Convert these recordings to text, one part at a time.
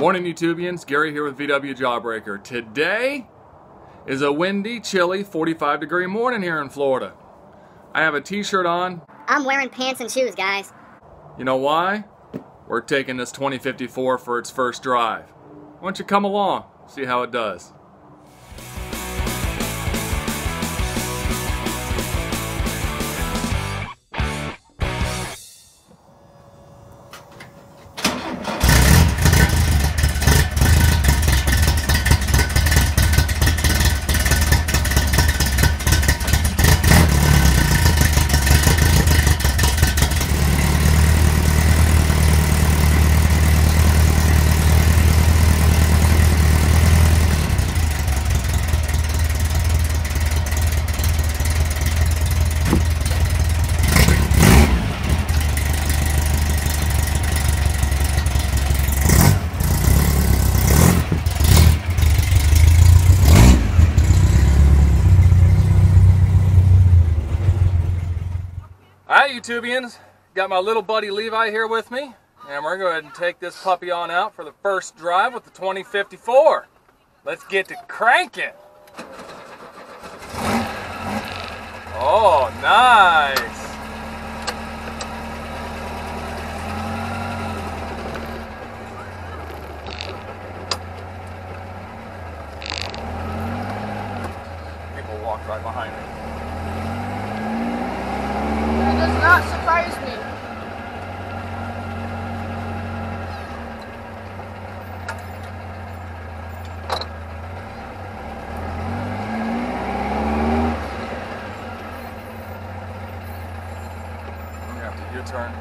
Morning YouTubians, Gary here with VW Jawbreaker. Today is a windy, chilly, 45-degree morning here in Florida. I have a t-shirt on. I'm wearing pants and shoes, guys. You know why? We're taking this 2054 for its first drive. Why don't you come along, see how it does. Alright YouTubians, got my little buddy Levi here with me, and we're going to go ahead and take this puppy on out for the first drive with the 2054. Let's get to cranking. Oh, nice. People walked right behind me. Does not surprise me. I'm gonna have to U-turn.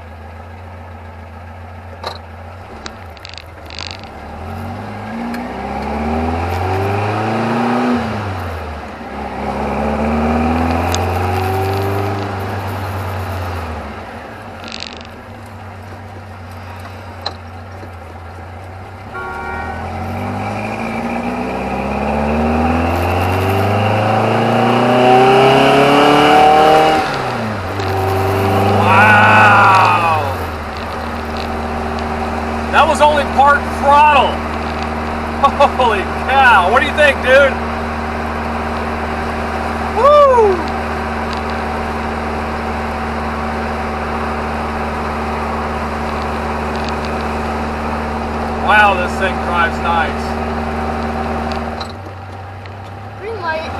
That was only part throttle. Holy cow. What do you think, dude? Woo! Wow, this thing drives nice. Green light.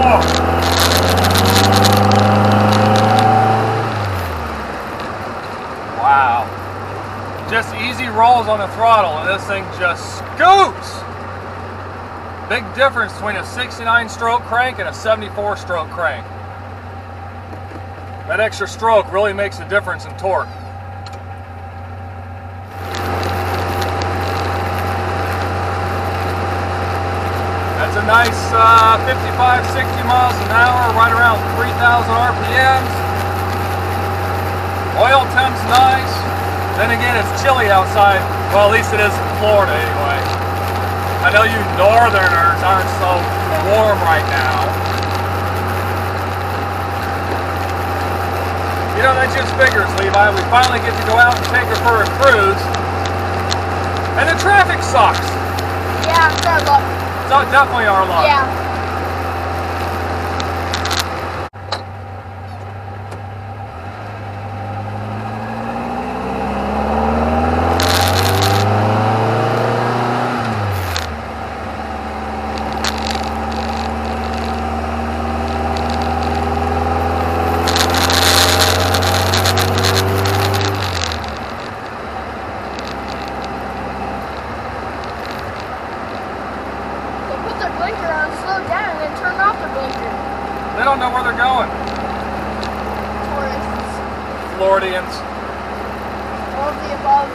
Oh. Wow. Just easy rolls on the throttle and this thing just scoots. Big difference between a 69 stroke crank and a 74 stroke crank. That extra stroke really makes a difference in torque. That's a nice 55, 60 miles an hour, right around 3,000 RPMs. Oil temp's nice. Then again, it's chilly outside. Well, at least it is in Florida anyway. I know you northerners aren't so warm right now. You know, that just figures, Levi. We finally get to go out and take her for a cruise. And the traffic sucks. Yeah, it's our luck. So definitely our luck. Yeah. Blinker on, slow down, and then turn off the blinker. They don't know where they're going. Tourists. Floridians. All of the above.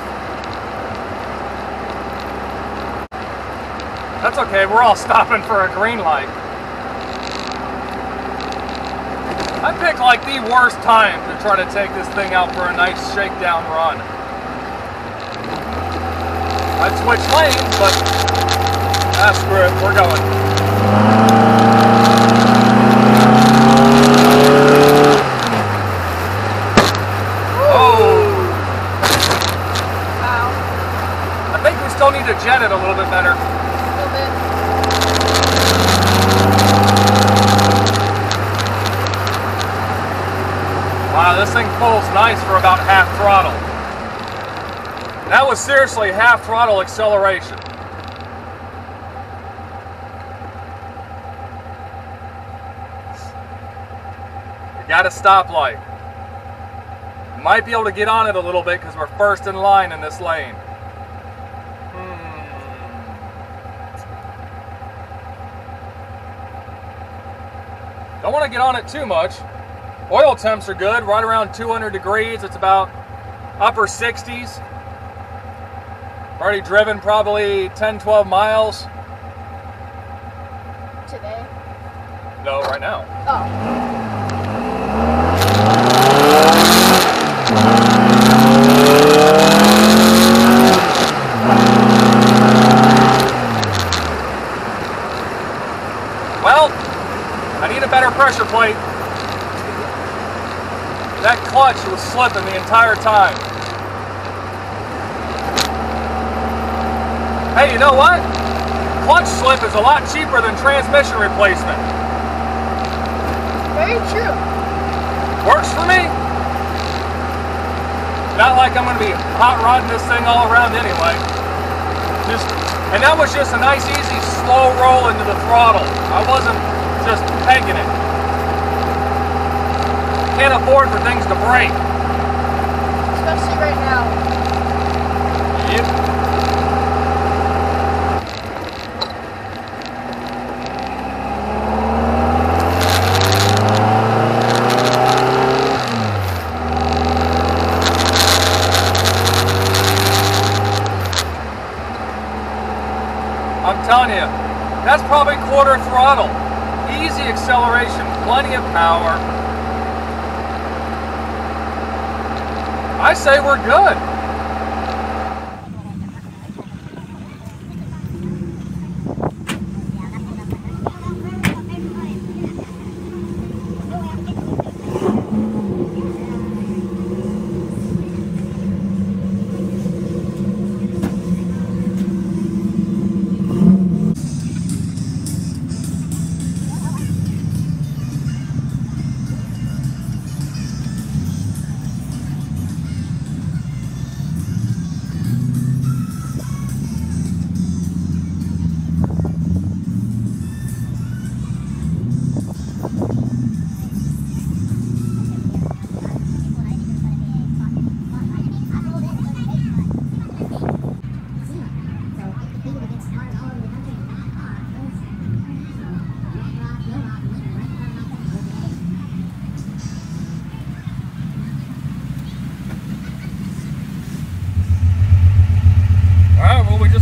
That's okay, we're all stopping for a green light. I picked like the worst time to try to take this thing out for a nice shakedown run. I'd switch lanes, but screw it, we're going. still need to jet it a little bit better. A little bit. Wow, this thing pulls nice for about half throttle. That was seriously half throttle acceleration. You got a stoplight. Might be able to get on it a little bit because we're first in line in this lane. Don't want to get on it too much. Oil temps are good, right around 200 degrees. It's about upper 60s. Already driven probably 10, 12 miles. Today? No, right now. Oh. Well, I need a better pressure plate. That clutch was slipping the entire time. Hey, you know what? Clutch slip is a lot cheaper than transmission replacement. Very true. Works for me. Not like I'm going to be hot rodding this thing all around anyway. And that was just a nice, easy, slow roll into the throttle. I wasn't just pegging it. Can't afford for things to break. Especially right now. Yep. I'm telling you, that's probably quarter throttle. Easy acceleration, plenty of power. I say we're good.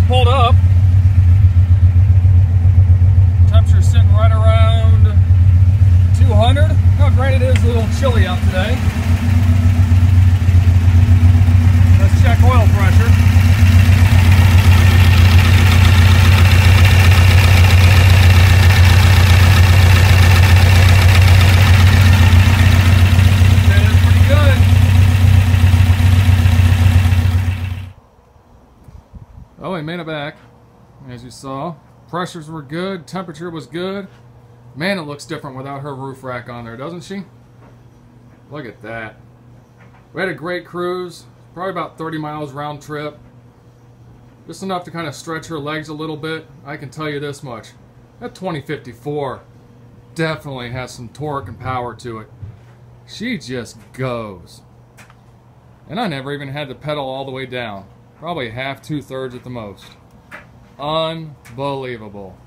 Pulled up. Temperature's sitting right around 200. Now, granted, it is a little chilly out today. Let's check oil pressure. Okay, that's pretty good. Oh, we made it back, as you saw. Pressures were good, temperature was good. Man, it looks different without her roof rack on there, doesn't she? Look at that. We had a great cruise, probably about 30 miles round trip. Just enough to kind of stretch her legs a little bit. I can tell you this much. That 2054 definitely has some torque and power to it. She just goes. And I never even had to pedal all the way down. Probably half, 2/3 at the most. Unbelievable.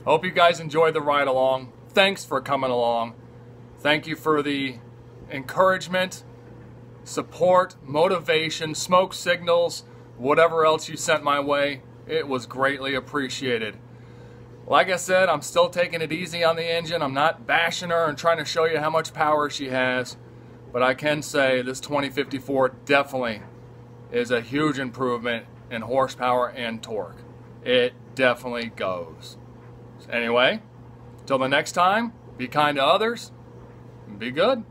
Hope you guys enjoyed the ride along. Thanks for coming along. Thank you for the encouragement, support, motivation, smoke signals, whatever else you sent my way. It was greatly appreciated. Like I said, I'm still taking it easy on the engine. I'm not bashing her and trying to show you how much power she has. But I can say this 2054 definitely is a huge improvement in horsepower and torque. It definitely goes. Anyway, till the next time, be kind to others, and be good.